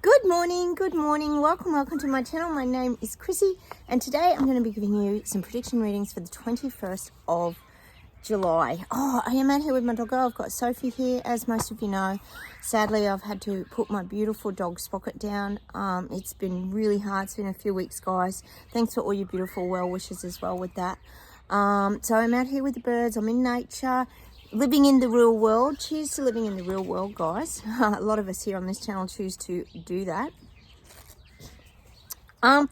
Good morning. Welcome to my channel. My name is Chrissy, and today I'm going to be giving you some prediction readings for the 21st of July. I am out here with my doggo. I've got Sophie here, as most of you know. Sadly, I've had to put my beautiful dog Spocket down. It's been really hard. It's been a few weeks, guys. Thanks for all your beautiful well wishes as well with that. So I'm out here with the birds. I'm in nature. Living in the real world. Cheers to living in the real world, guys. A lot of us here on this channel choose to do that.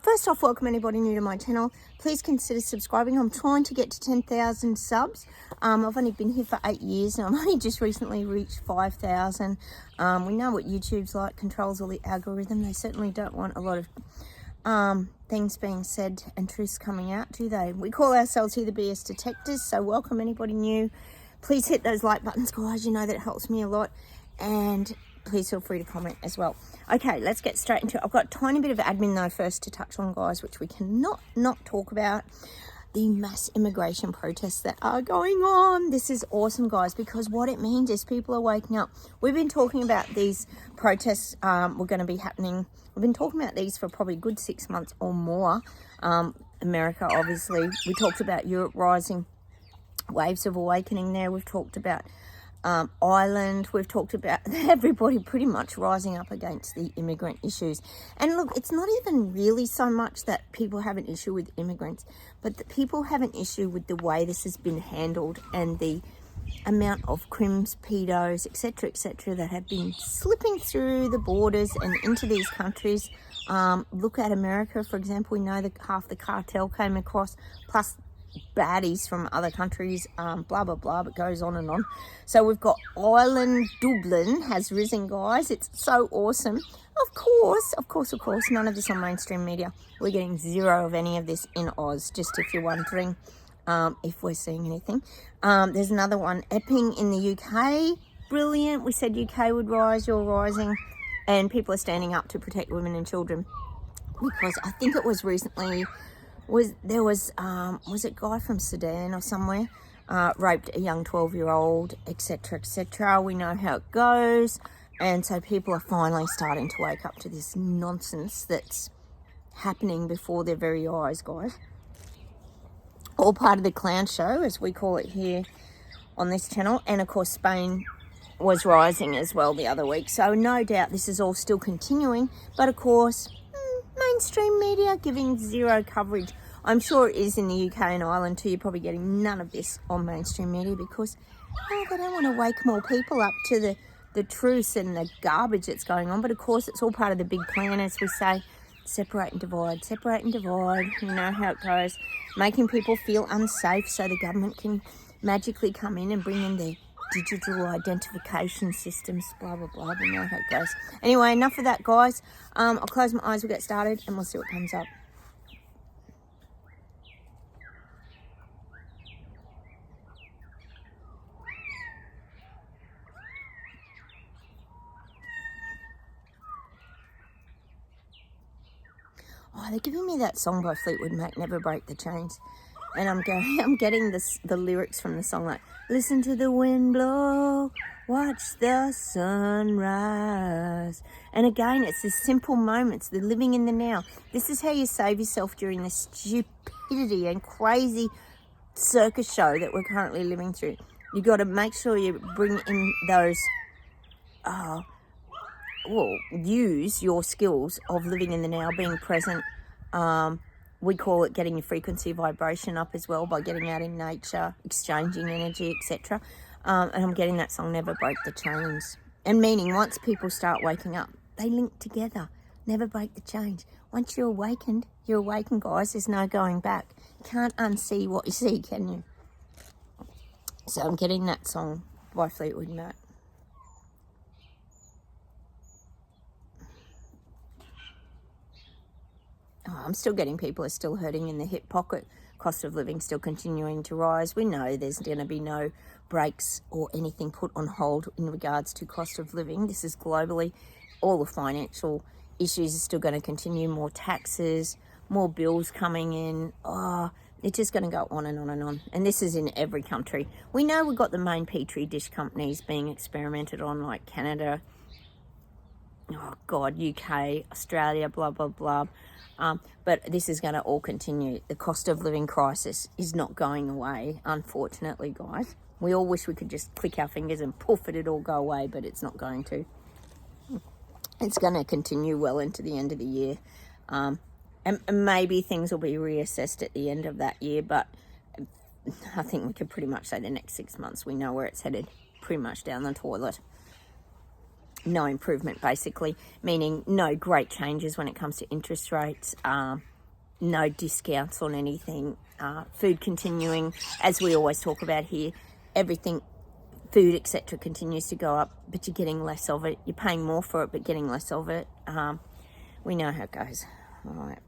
First off, welcome anybody new to my channel. Please consider subscribing. I'm trying to get to 10,000 subs. I've only been here for 8 years and I've only just recently reached 5,000. We know what YouTube's like, controls all the algorithm. They certainly don't want a lot of things being said and truths coming out, do they? We call ourselves here the BS detectors, so welcome anybody new. Please hit those like buttons, guys. You know that helps me a lot. And please feel free to comment as well. Okay, let's get straight into it. I've got a tiny bit of admin, though, first to touch on, guys, which we cannot not talk about. The mass immigration protests that are going on. This is awesome, guys, because what it means is people are waking up. We've been talking about these protests were going to be happening. We've been talking about these for probably a good 6 months or more. America, obviously. We talked about Europe rising. Waves of awakening there. We've talked about Ireland. We've talked about everybody pretty much rising up against the immigrant issues. And look, it's not even really so much that people have an issue with immigrants, but that people have an issue with the way this has been handled and the amount of crims, pedos, etc., that have been slipping through the borders and into these countries. Look at America, for example. We know that half the cartel came across, plus baddies from other countries, blah blah blah, but goes on and on. So we've got Ireland. Dublin has risen, guys. It's so awesome. Of course, none of this on mainstream media. We're getting zero of any of this in Oz, just if you're wondering if we're seeing anything. There's another one, Epping in the UK. Brilliant. We said UK would rise. You're rising, and people are standing up to protect women and children, because I think it was recently was a guy from Sudan or somewhere raped a young 12-year-old, etc. We know how it goes, and so people are finally starting to wake up to this nonsense that's happening before their very eyes, guys. All part of the clown show, as we call it here on this channel. And of course Spain was rising as well the other week, so no doubt this is all still continuing, but of course mainstream media giving zero coverage. I'm sure it is in the UK and Ireland too. You're probably getting none of this on mainstream media because they don't want to wake more people up to the truth and the garbage that's going on. But of course it's all part of the big plan, as we say. Separate and divide. You know how it goes. Making people feel unsafe so the government can magically come in and bring in their digital identification systems, blah blah blah. We know how it goes. Anyway, enough of that, guys. I'll close my eyes, we'll get started, and we'll see what comes up. They're giving me that song by Fleetwood Mac, Never Break the Chains. And I'm getting the lyrics from the song, like, listen to the wind blow, watch the sun rise. And again, it's the simple moments, the living in the now. This is how you save yourself during the stupidity and crazy circus show that we're currently living through. You got to make sure you bring in those, use your skills of living in the now, being present. We call it getting your frequency vibration up as well by getting out in nature, exchanging energy, etc. And I'm getting that song, Never Break the Chains. And meaning, once people start waking up, they link together. Never break the chains. Once you're awakened, guys. There's no going back. You can't unsee what you see, can you? So I'm getting that song by Fleetwood Mac. I'm still getting people are still hurting in the hip pocket. Cost of living still continuing to rise. We know there's going to be no breaks or anything put on hold in regards to cost of living. This is globally. All the financial issues are still going to continue. More taxes, more bills coming in. It's just going to go on and on and on. And this is in every country. We know we've got the main petri dish companies being experimented on, like Canada, oh God, UK, Australia, blah, blah, blah. But this is going to all continue. The cost of living crisis is not going away, unfortunately, guys. We all wish we could just click our fingers and poof, it'd all go away, but it's not going to. It's going to continue well into the end of the year. And maybe things will be reassessed at the end of that year, but I think we could pretty much say the next 6 months, we know where it's headed, pretty much down the toilet. No improvement, basically, meaning no great changes when it comes to interest rates, no discounts on anything, food continuing, as we always talk about here, everything, food, etc., continues to go up, but you're getting less of it. You're paying more for it, but getting less of it. We know how it goes. All right.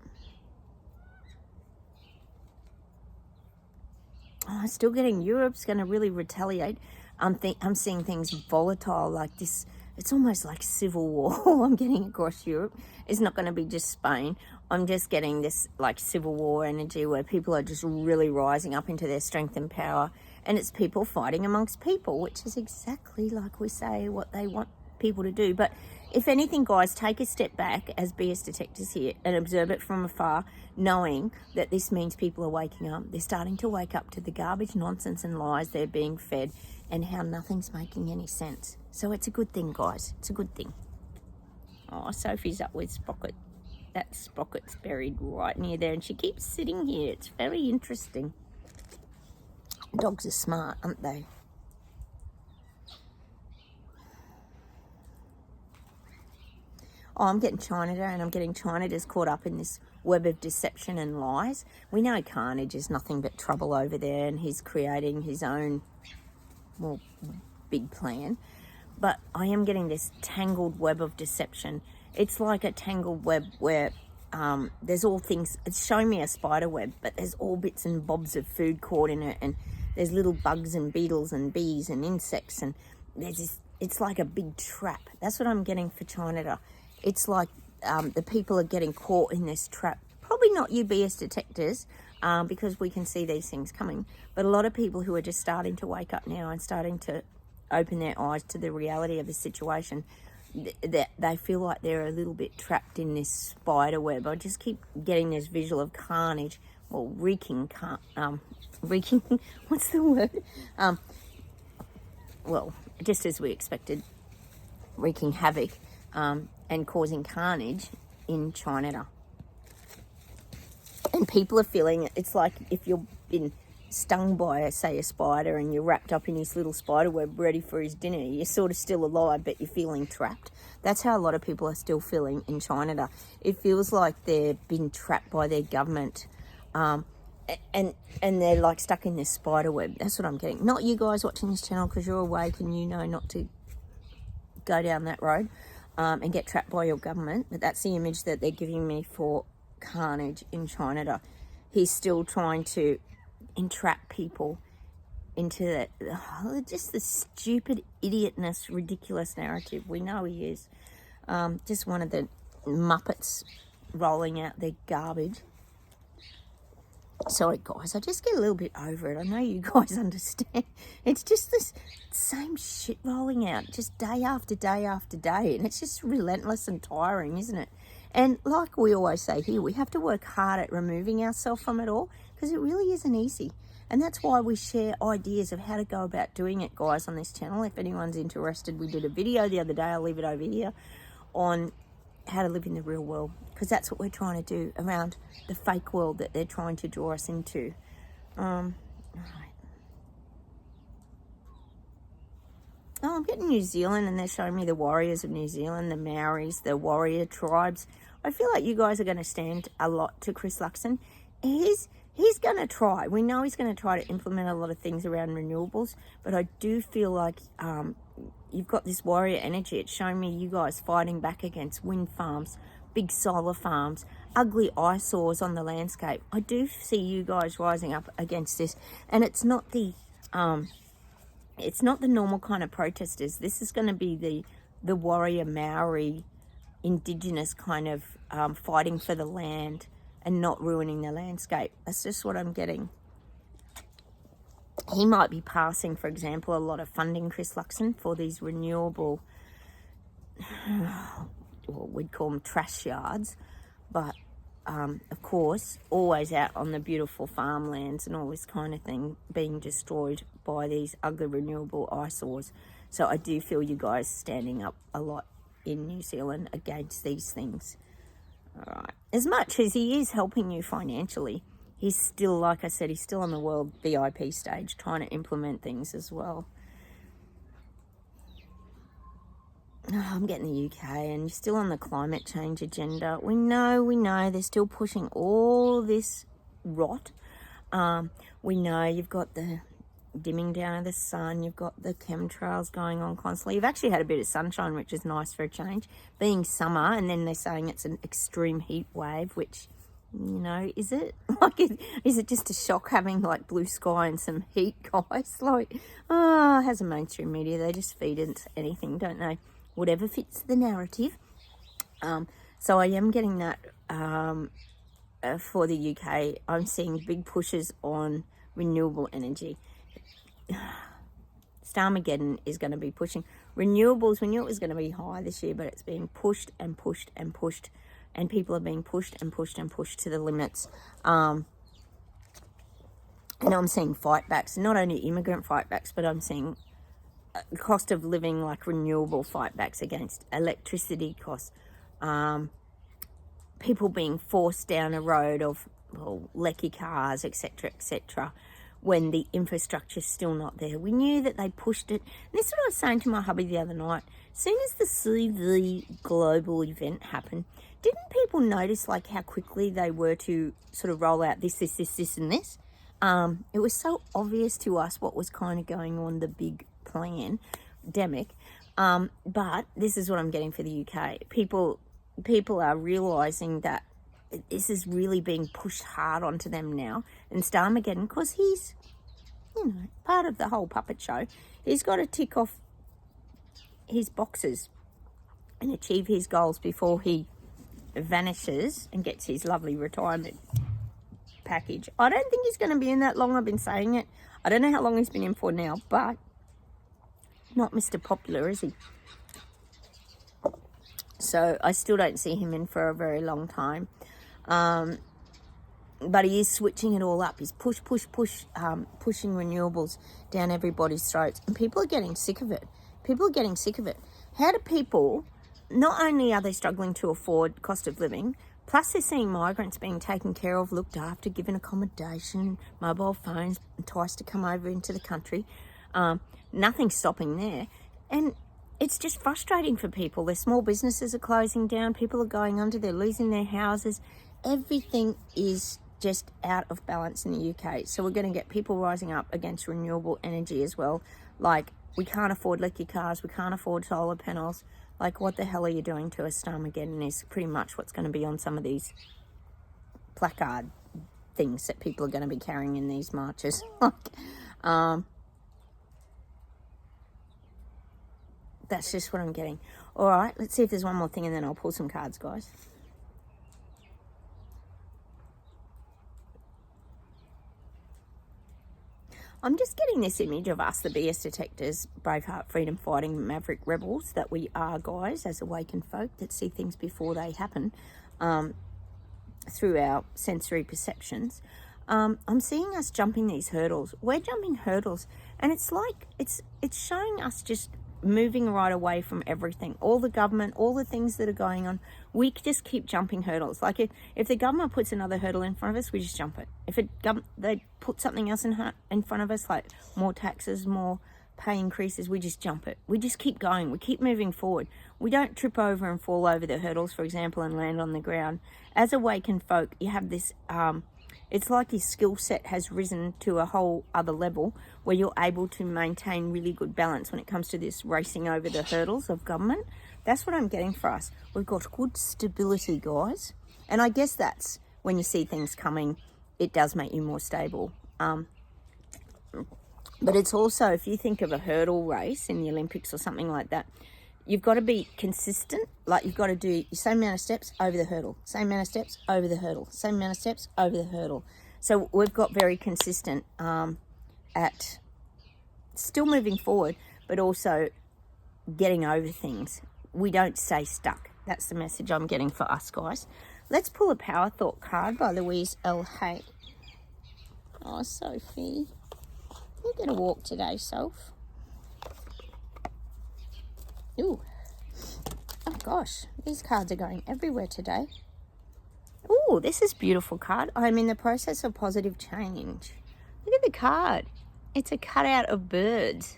Oh, I'm still getting Europe's going to really retaliate. I'm seeing things volatile like this. It's almost like civil war I'm getting across Europe. It's not going to be just Spain. I'm just getting this like civil war energy where people are just really rising up into their strength and power. And it's people fighting amongst people, which is exactly like we say what they want people to do. But if anything, guys, take a step back as BS detectors here and observe it from afar, knowing that this means people are waking up. They're starting to wake up to the garbage, nonsense and lies they're being fed and how nothing's making any sense. So it's a good thing, guys. It's a good thing. Oh, Sophie's up with Sprocket. That Sprocket's buried right near there and she keeps sitting here. It's very interesting. Dogs are smart, aren't they? Oh, I'm getting China and I'm getting China just caught up in this web of deception and lies. We know Carnage is nothing but trouble over there and he's creating his own, well, big plan. But I am getting this tangled web of deception. It's like a tangled web where there's all things. It's showing me a spider web, but there's all bits and bobs of food caught in it, and there's little bugs and beetles and bees and insects, and there's this. It's like a big trap. That's what I'm getting for China. It's like the people are getting caught in this trap. Probably not you BS detectors, because we can see these things coming, but a lot of people who are just starting to wake up now and starting to open their eyes to the reality of the situation, that they feel like they're a little bit trapped in this spider web. I just keep getting this visual of carnage, or wreaking, what's the word? Well, just as we expected, wreaking havoc and causing carnage in China. And people are feeling it. It's like if you've been stung by, say, a spider and you're wrapped up in his little spider web ready for his dinner. You're sort of still alive, but you're feeling trapped. That's how a lot of people are still feeling in China. It feels like they've been trapped by their government, and they're like stuck in this spider web. That's what I'm getting. Not you guys watching this channel because you're awake and you know not to go down that road and get trapped by your government. But that's the image that they're giving me for Carnage in China. He's still trying to entrap people into just the stupid idiotness, ridiculous narrative. We know he is just one of the Muppets rolling out their garbage. Sorry guys, I just get a little bit over it. I know you guys understand. It's just this same shit rolling out just day after day after day, and it's just relentless and tiring, isn't it? And like we always say here, we have to work hard at removing ourselves from it all, because it really isn't easy. And that's why we share ideas of how to go about doing it, guys, on this channel. If anyone's interested, we did a video the other day, I'll leave it over here, on how to live in the real world, because that's what we're trying to do around the fake world that they're trying to draw us into. All right. Oh, I'm getting New Zealand, and they're showing me the warriors of New Zealand, the Maoris, the warrior tribes. I feel like you guys are going to stand a lot to Chris Luxon. He's going to try. We know he's going to try to implement a lot of things around renewables, but I do feel like you've got this warrior energy. It's showing me you guys fighting back against wind farms, big solar farms, ugly eyesores on the landscape. I do see you guys rising up against this, and it's not the normal kind of protesters. This is going to be the warrior Maori, indigenous kind of fighting for the land and not ruining the landscape. That's just what I'm getting. He might be passing, for example, a lot of funding, Chris Luxon, for these renewable we'd call them trash yards, but of course, always out on the beautiful farmlands and all this kind of thing being destroyed by these ugly renewable eyesores. So I do feel you guys standing up a lot in New Zealand against these things. All right. As much as he is helping you financially, he's still, like I said, he's still on the world VIP stage trying to implement things as well. Oh, I'm getting the UK, and you're still on the climate change agenda. We know they're still pushing all this rot. We know you've got the dimming down of the sun, you've got the chemtrails going on constantly. You've actually had a bit of sunshine, which is nice for a change, being summer, and then they're saying it's an extreme heat wave, which, you know, is it? Like, is it just a shock having, like, blue sky and some heat, guys? Like, has a mainstream media, they just feed into anything, don't they? Whatever fits the narrative. So I am getting that for the UK. I'm seeing big pushes on renewable energy. Starmageddon is going to be pushing renewables. We knew it was going to be high this year, but it's being pushed and pushed and pushed, and people are being pushed and pushed and pushed to the limits. And I'm seeing fight backs, not only immigrant fight backs, but I'm seeing cost of living, like renewable fight backs against electricity costs, people being forced down a road of, well, lecky cars, etc., when the infrastructure's still not there. We knew that they pushed it. And this is what I was saying to my hubby the other night. As soon as the CV global event happened, didn't people notice like how quickly they were to sort of roll out this, and this? It was so obvious to us what was kind of going on, the big pandemic. But this is what I'm getting for the UK. People are realising that this is really being pushed hard onto them now. And Starmageddon, because he's, you know, part of the whole puppet show, he's got to tick off his boxes and achieve his goals before he vanishes and gets his lovely retirement package. I don't think he's going to be in that long. I've been saying it. I don't know how long he's been in for now, but not Mr. Popular, is he? So I still don't see him in for a very long time. But he is switching it all up. He's pushing renewables down everybody's throats. And people are getting sick of it. How do people, not only are they struggling to afford cost of living, plus they're seeing migrants being taken care of, looked after, given accommodation, mobile phones, enticed to come over into the country. Nothing's stopping there. And it's just frustrating for people. Their small businesses are closing down. People are going under. They're losing their houses. Everything is just out of balance in the UK. So we're going to get people rising up against renewable energy as well. Like, we can't afford leaky cars. We can't afford solar panels. Like, what the hell are you doing to us? Starmageddon is pretty much what's going to be on some of these placard things that people are going to be carrying in these marches. That's just what I'm getting. All right, let's see if there's one more thing, and then I'll pull some cards, guys. I'm just getting this image of us, the BS detectors, Braveheart, freedom fighting, maverick rebels that we are, guys, as awakened folk that see things before they happen, through our sensory perceptions. I'm seeing us jumping these hurdles. We're jumping hurdles, and it's like it's showing us just moving right away from everything, all the government, all the things that are going on. We just keep jumping hurdles. Like, if the government puts another hurdle in front of us, we just jump it. If they put something else in front of us, like more taxes, more pay increases, we just jump it. We just keep going. We keep moving forward. We don't trip over and fall over the hurdles, for example, and land on the ground. As awakened folk, you have this it's like your skill set has risen to a whole other level where you're able to maintain really good balance when it comes to this racing over the hurdles of government. That's what I'm getting for us. We've got good stability, guys. And I guess that's when you see things coming, it does make you more stable. But it's also, if you think of a hurdle race in the Olympics or something like that, you've got to be consistent. Like, you've got to do the same amount of steps over the hurdle, same amount of steps over the hurdle, same amount of steps over the hurdle. So we've got very consistent at still moving forward, but also getting over things. We don't stay stuck. That's the message I'm getting for us, guys. Let's pull a Power Thought card by Louise L. Hay. Oh, Sophie. You get a walk today, Soph. Ooh. Oh, gosh. These cards are going everywhere today. Ooh, this is a beautiful card. I'm in the process of positive change. Look at the card. It's a cutout of birds.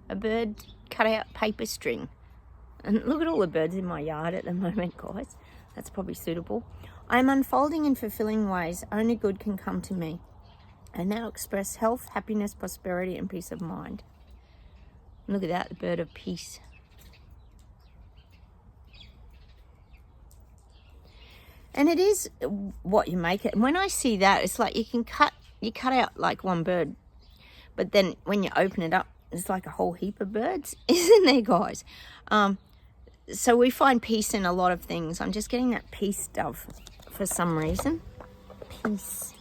A bird cutout paper string. And look at all the birds in my yard at the moment, guys. That's probably suitable. I'm unfolding in fulfilling ways. Only good can come to me. I now express health, happiness, prosperity, and peace of mind. Look at that, the bird of peace. And it is what you make it. And when I see that, it's like you cut out like one bird, but then when you open it up, it's like a whole heap of birds, isn't there, guys? So we find peace in a lot of things. I'm just getting that peace stuff for some reason. Peace.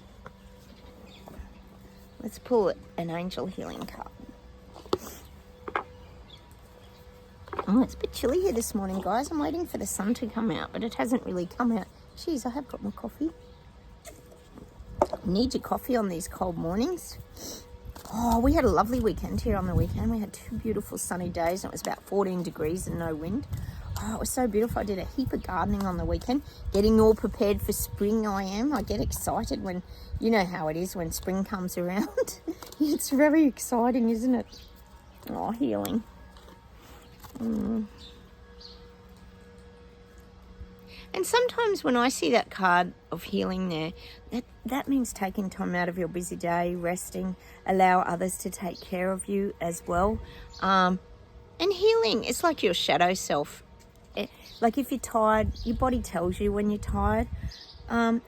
Let's pull an angel healing card. Oh, it's a bit chilly here this morning, guys. I'm waiting for the sun to come out, but it hasn't really come out. Jeez, I have got my coffee. Need your coffee on these cold mornings. Oh, we had a lovely weekend here on the weekend. We had 2 beautiful sunny days, and it was about 14 degrees and no wind. Oh, it was so beautiful. I did a heap of gardening on the weekend, getting all prepared for spring. I get excited when, you know how it is when spring comes around. It's very exciting, isn't it? Oh, healing. And sometimes when I see that card of healing there, that means taking time out of your busy day, resting, allow others to take care of you as well. And healing, it's like your shadow self. Like if you're tired, your body tells you when you're tired. And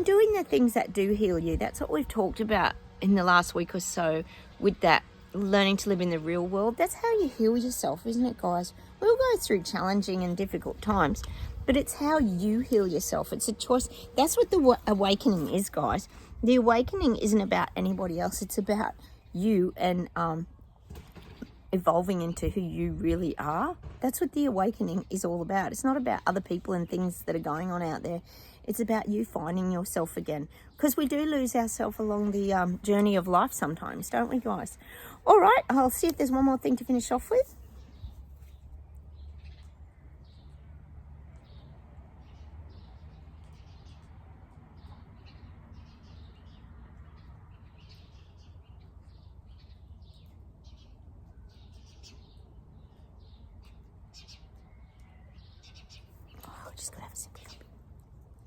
doing the things that do heal you, that's what we've talked about in the last week or so with that learning to live in the real world. That's how you heal yourself, isn't it, guys? We'll go through challenging and difficult times, but it's how you heal yourself. It's a choice. That's what the awakening is, guys. The awakening isn't about anybody else. It's about you and evolving into who you really are. That's what the awakening is all about. It's not about other people and things that are going on out there. It's about you finding yourself again, because we do lose ourselves along the journey of life sometimes, don't we, guys? All right, I'll see if there's one more thing to finish off with.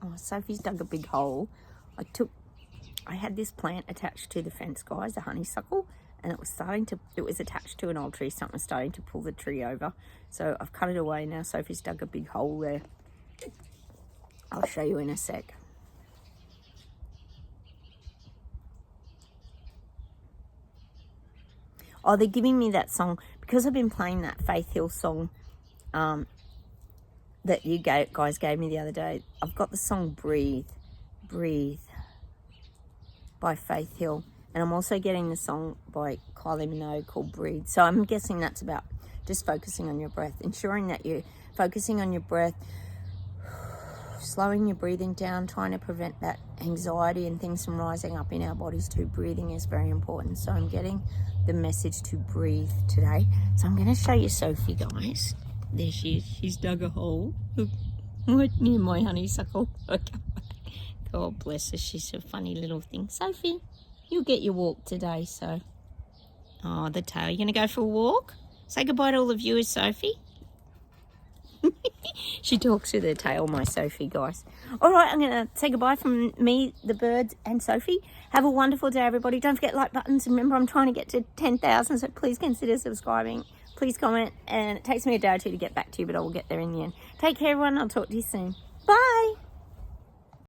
Oh, Sophie's dug a big hole. I had this plant attached to the fence, guys, a honeysuckle, and it was attached to an old tree. Something was starting to pull the tree over. So I've cut it away now. Sophie's dug a big hole there. I'll show you in a sec. Oh, they're giving me that song because I've been playing that Faith Hill song that you guys gave me the other day. I've got the song Breathe by Faith Hill, and I'm also getting the song by Kylie Minogue called Breathe. So I'm guessing that's about just focusing on your breath, ensuring that you're focusing on your breath, slowing your breathing down, trying to prevent that anxiety and things from rising up in our bodies too. Breathing is very important. So I'm getting the message to breathe today. So I'm going to show you Sophie, guys. There she is. She's dug a hole. Look, right near my honeysuckle. God bless her. She's a funny little thing. Sophie, you'll get your walk today, so. Oh, the tail. You going to go for a walk? Say goodbye to all the viewers, Sophie. She talks with her tail, my Sophie, guys. All right, I'm going to say goodbye from me, the birds, and Sophie. Have a wonderful day, everybody. Don't forget like buttons. Remember, I'm trying to get to 10,000, so please consider subscribing. Please comment, and it takes me a day or two to get back to you, but I will get there in the end. Take care, everyone. I'll talk to you soon.